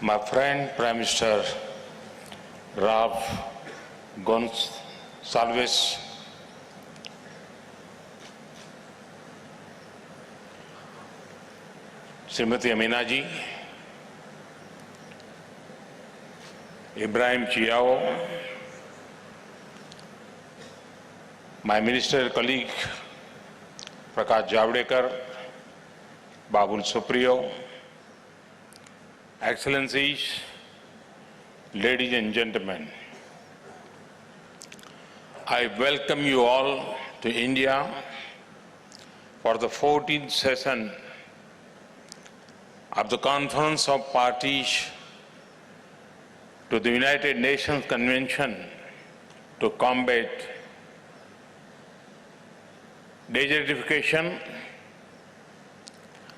My friend Prime Minister Ralph Gonsalves, Srimati Amina ji, Ibrahim Chiao, my minister colleague Prakash Javadekar, Babul Supriyo, Excellencies, ladies and gentlemen, I welcome you all to India for the 14th session of the Conference of Parties to the United Nations Convention to combat desertification.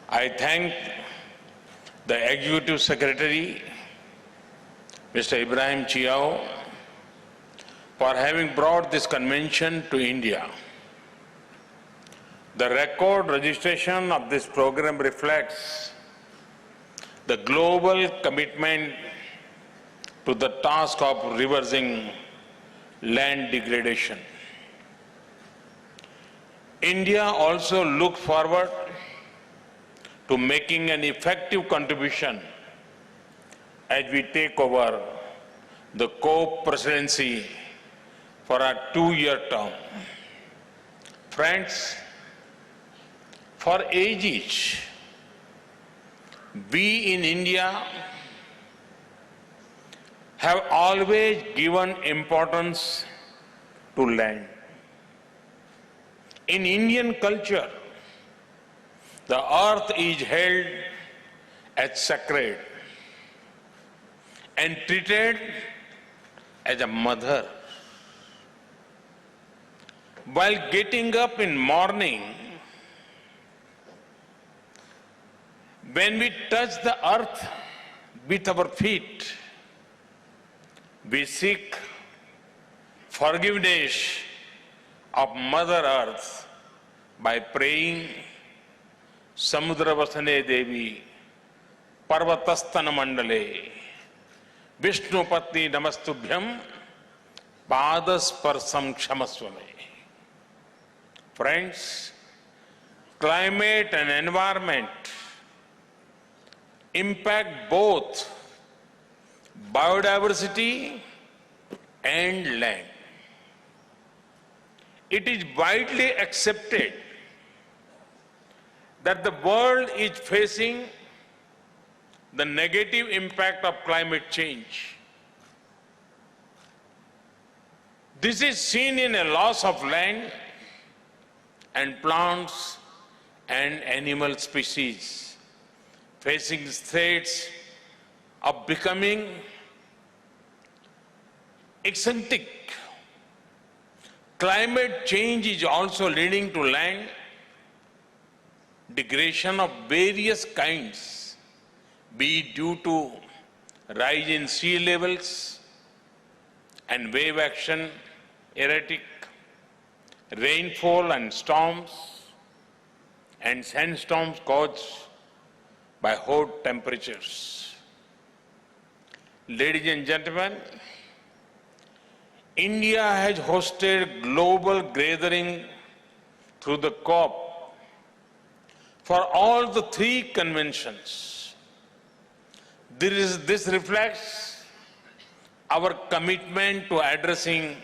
I thank the Executive Secretary, Mr. Ibrahim Chiao, for having brought this convention to India. The record registration of this program reflects the global commitment to the task of reversing land degradation. India also looks forward to making an effective contribution as we take over the co-presidency for a 2-year term. Friends, for ages, we in India have always given importance to land. In Indian culture, the earth is held as sacred and treated as a mother. While getting up in morning, when we touch the earth with our feet, we seek forgiveness of Mother Earth by praying Samudravasane Devi Parvatastana Mandale Vishnupatni Namastubhyam Padasparsam Kshamaswame. Friends, climate and environment impact both biodiversity and land. It is widely accepted that the world is facing the negative impact of climate change. This is seen in a loss of land and plants and animal species facing threats of becoming extinct. Climate change is also leading to land degradation of various kinds, be it due to rise in sea levels and wave action, erratic rainfall and storms, and sandstorms caused by hot temperatures. Ladies and gentlemen, India has hosted global gathering through the COP for all the 3 conventions. This reflects our commitment to addressing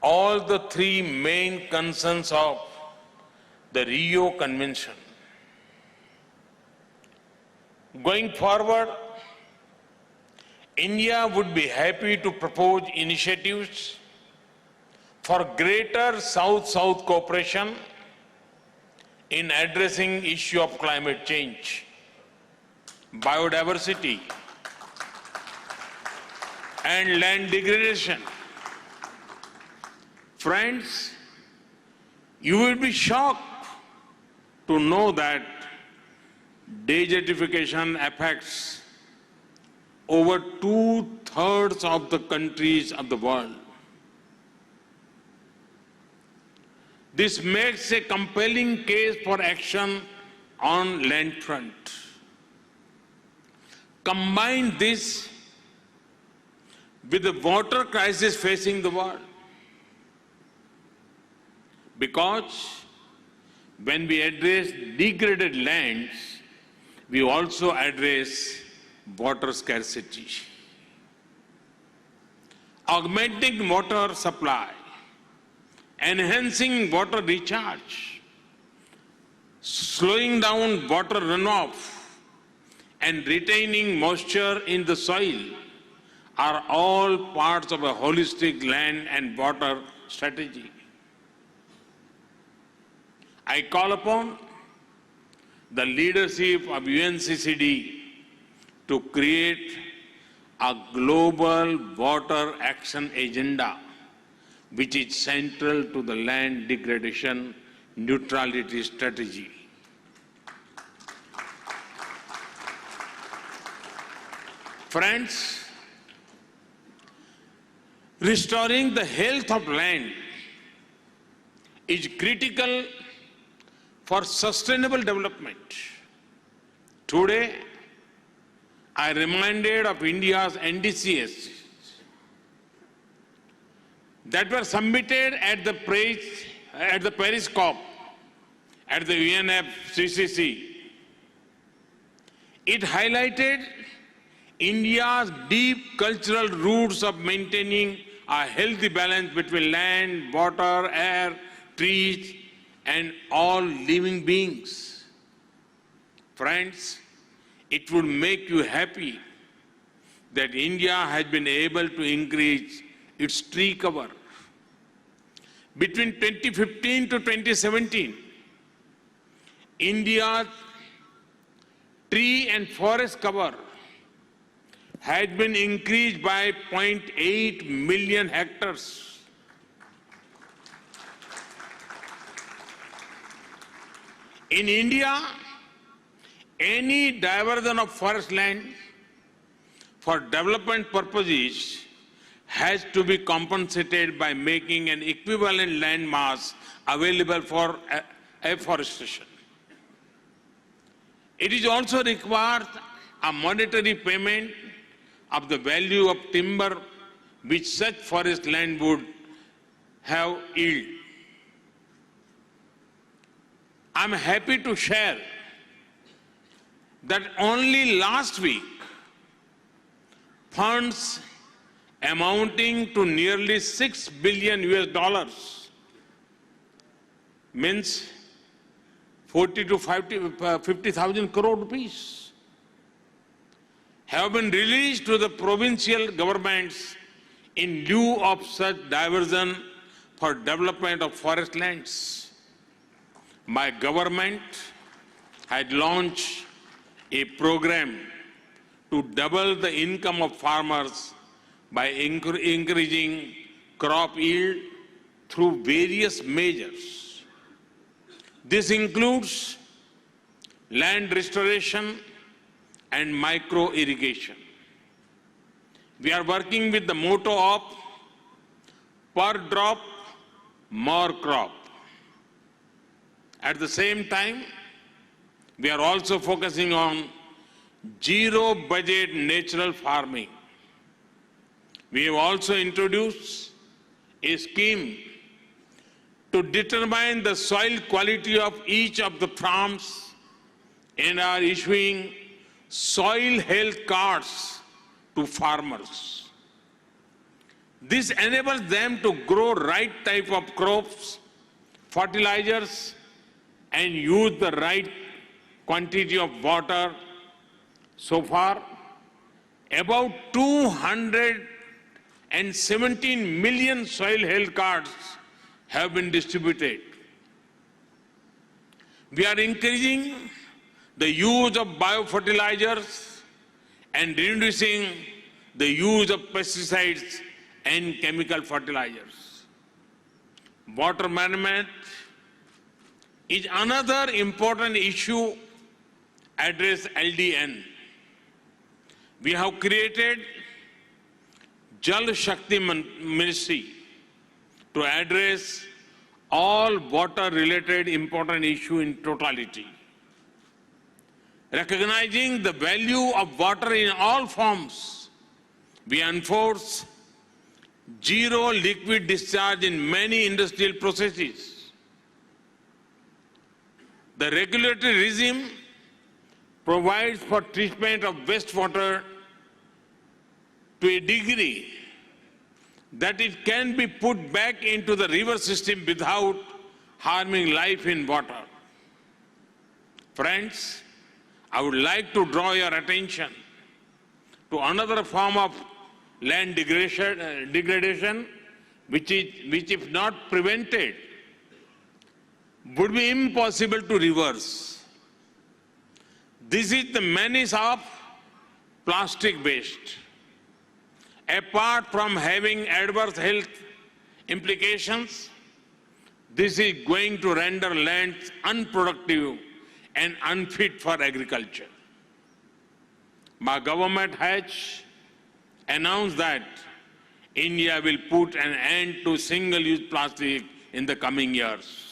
all the 3 main concerns of the Rio Convention. Going forward, India would be happy to propose initiatives for greater South-South cooperation in addressing the issue of climate change, biodiversity, and land degradation. Friends, you will be shocked to know that desertification affects over 2/3 of the countries of the world. This makes a compelling case for action on land front. combine this with the water crisis facing the world. Because when we address degraded lands, we also address water scarcity. Augmenting water supply, enhancing water recharge, slowing down water runoff, and retaining moisture in the soil are all parts of a holistic land and water strategy. I call upon the leadership of UNCCD to create a global water action agenda which is central to the land degradation neutrality strategy. Friends, restoring the health of land is critical for sustainable development. Today, I reminded of India's NDCs that were submitted at the Paris COP at the UNFCCC. It highlighted India's deep cultural roots of maintaining a healthy balance between land, water, air, trees, and all living beings. Friends, it would make you happy that India has been able to increase its tree cover. Between 2015 to 2017, India's tree and forest cover has been increased by 0.8 million hectares. In India, any diversion of forest land for development purposes has to be compensated by making an equivalent land mass available for afforestation. It is also required a monetary payment of the value of timber which such forest land would have yield. I am happy to share that only last week, funds amounting to nearly $6 billion means 40 to 50,000 crore rupees have been released to the provincial governments in lieu of such diversion for development of forest lands. My government had launched a program to double the income of farmers by increasing crop yield through various measures. This includes land restoration and micro irrigation. We are working with the motto of per drop, more crop. At the same time, we are also focusing on zero budget natural farming. We have also introduced a scheme to determine the soil quality of each of the farms and are issuing soil health cards to farmers. This enables them to grow right type of crops, fertilizers, and use the right quantity of water. So far, about 217 million soil health cards have been distributed. We are increasing the use of biofertilizers and reducing the use of pesticides and chemical fertilizers. Water management is another important issue addressed LDN. We have created Jal Shakti Ministry to address all water-related important issues in totality. Recognizing the value of water in all forms, we enforce zero liquid discharge in many industrial processes. The regulatory regime provides for treatment of wastewater to a degree that it can be put back into the river system without harming life in water. Friends, I would like to draw your attention to another form of land degradation which if not prevented, would be impossible to reverse. This is the menace of plastic waste. Apart from having adverse health implications, this is going to render lands unproductive and unfit for agriculture. My government has announced that India will put an end to single-use plastic in the coming years.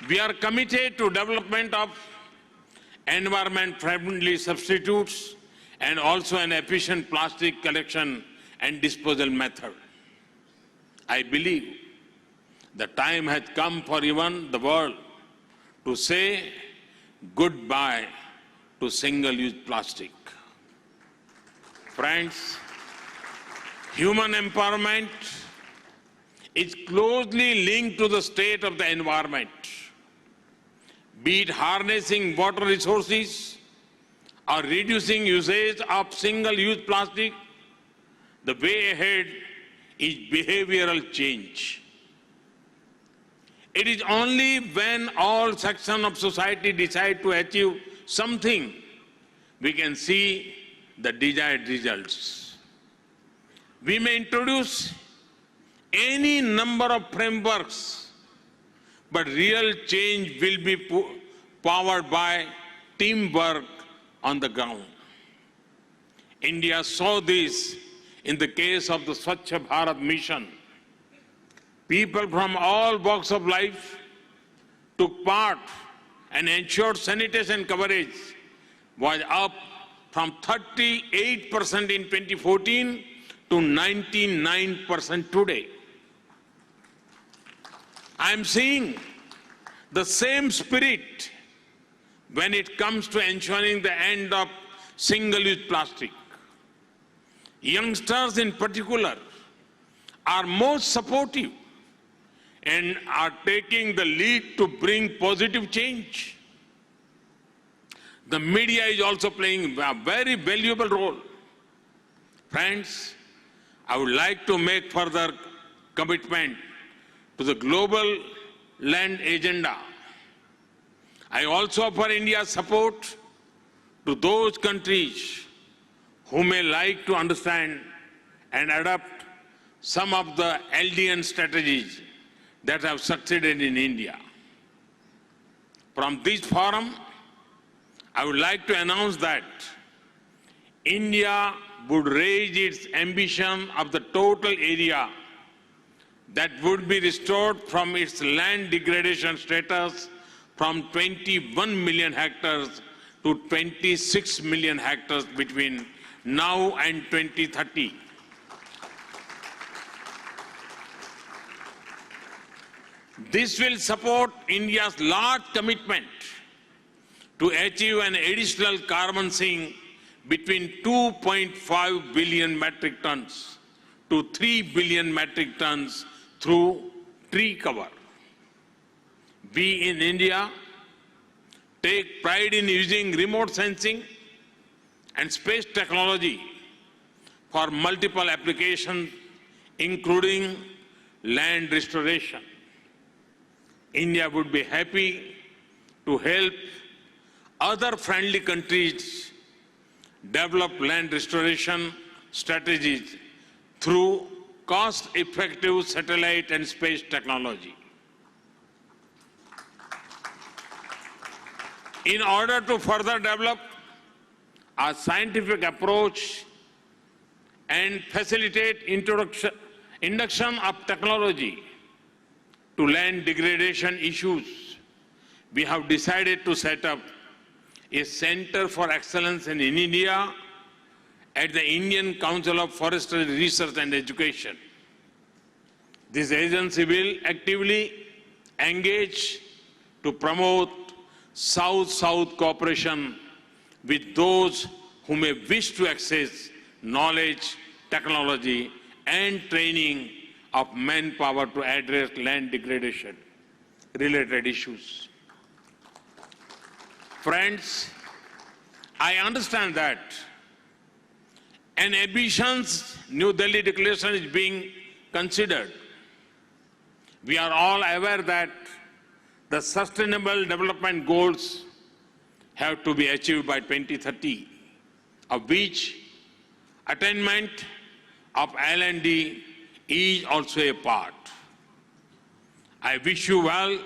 We are committed to development of environment-friendly substitutes and also an efficient plastic collection and disposal method. I believe the time has come for even the world to say goodbye to single-use plastic. Friends, human empowerment is closely linked to the state of the environment. Be it harnessing water resources or reducing usage of single-use plastic, the way ahead is behavioral change. It is only when all sections of society decide to achieve something we can see the desired results. We may introduce any number of frameworks, but real change will be powered by teamwork on the ground. India saw this in the case of the Swachh Bharat mission. People from all walks of life took part and ensured sanitation coverage was up from 38% in 2014 to 99% today. I am seeing the same spirit when it comes to ensuring the end of single-use plastic. Youngsters in particular are most supportive and are taking the lead to bring positive change. The media is also playing a very valuable role. Friends, I would like to make further commitment to the global land agenda. I also offer India's support to those countries who may like to understand and adopt some of the LDN strategies that have succeeded in India. From this forum, I would like to announce that India would raise its ambition of the total area that would be restored from its land degradation status from 21 million hectares to 26 million hectares between now and 2030. This will support India's large commitment to achieve an additional carbon sink between 2.5 billion metric tons to 3 billion metric tons through tree cover. We in India take pride in using remote sensing and space technology for multiple applications, including land restoration. India would be happy to help other friendly countries develop land restoration strategies through cost-effective satellite and space technology. In order to further develop our scientific approach and facilitate induction of technology, to land degradation issues, we have decided to set up a Center for Excellence in India at the Indian Council of Forestry Research and Education. This agency will actively engage to promote South-South cooperation with those who may wish to access knowledge, technology, and training of manpower to address land degradation related issues. Friends, I understand that an ambitious New Delhi Declaration is being considered. We are all aware that the Sustainable Development Goals have to be achieved by 2030, of which attainment of L&D is also a part. I wish you well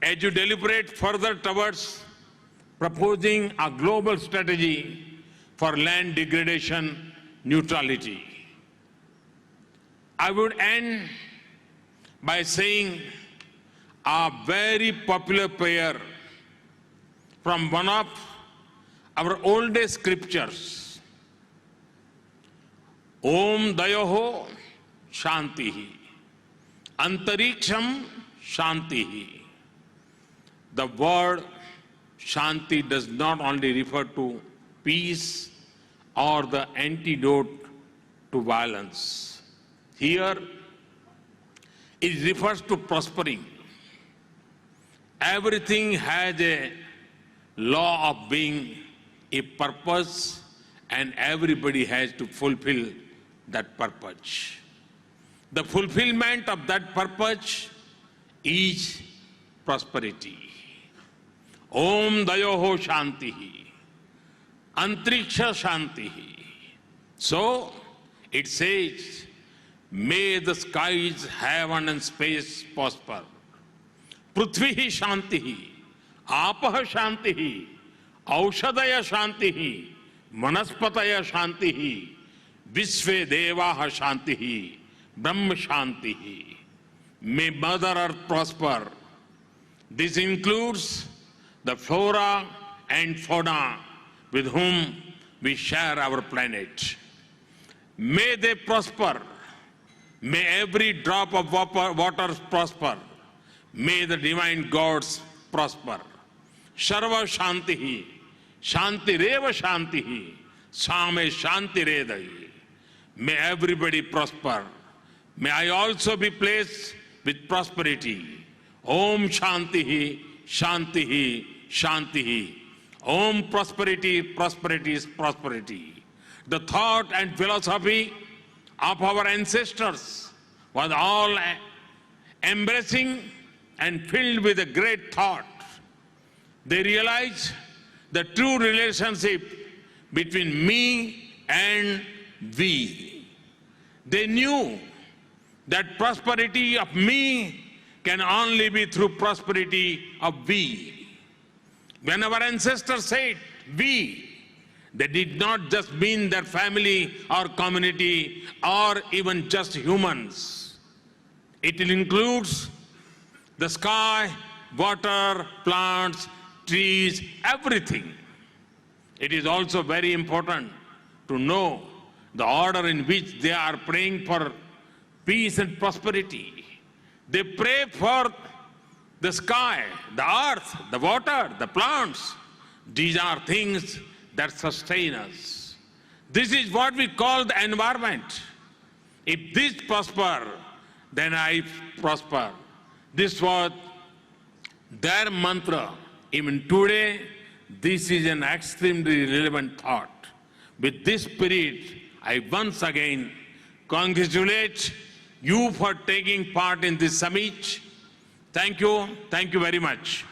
as you deliberate further towards proposing a global strategy for land degradation neutrality. I would end by saying a very popular prayer from one of our oldest scriptures. Om Dayoho Shantihi, Antariksham Shantihi. The word Shanti does not only refer to peace or the antidote to violence. Here, it refers to prospering. Everything has a law of being, a purpose, and everybody has to fulfill that purpose. The fulfillment of that purpose is prosperity. Om Dayoho Shantihi, Antariksha Shantihi. So, it says, may the skies, heaven and space prosper. Prithvihi Shantihi, Apaha Shantihi, Aushadaya Shantihi, Manaspataya Shantihi, Visve Devaha Shantihi, Brahma Shantihi. May Mother Earth prosper. This includes the flora and fauna with whom we share our planet. May they prosper. May every drop of water prosper. May the divine gods prosper. Sarva Shantihi, Shantireva Shantihi, Same Shantiredahi. May everybody prosper. May I also be blessed with prosperity. Om Shantihi, Shantihi, Shantihi. Om prosperity, prosperity is prosperity. The thought and philosophy of our ancestors was all embracing and filled with a great thought. They realized the true relationship between me and we. They knew that prosperity of me can only be through prosperity of we. When our ancestors said we, they did not just mean their family or community or even just humans. It includes the sky, water, plants, trees, everything. It is also very important to know the order in which they are praying for peace and prosperity. They pray for the sky, the earth, the water, the plants. These are things that sustain us. This is what we call the environment. If this prosper, then I prosper. This was their mantra. Even today, this is an extremely relevant thought. With this spirit, I once again congratulate you for taking part in this summit. Thank you very much.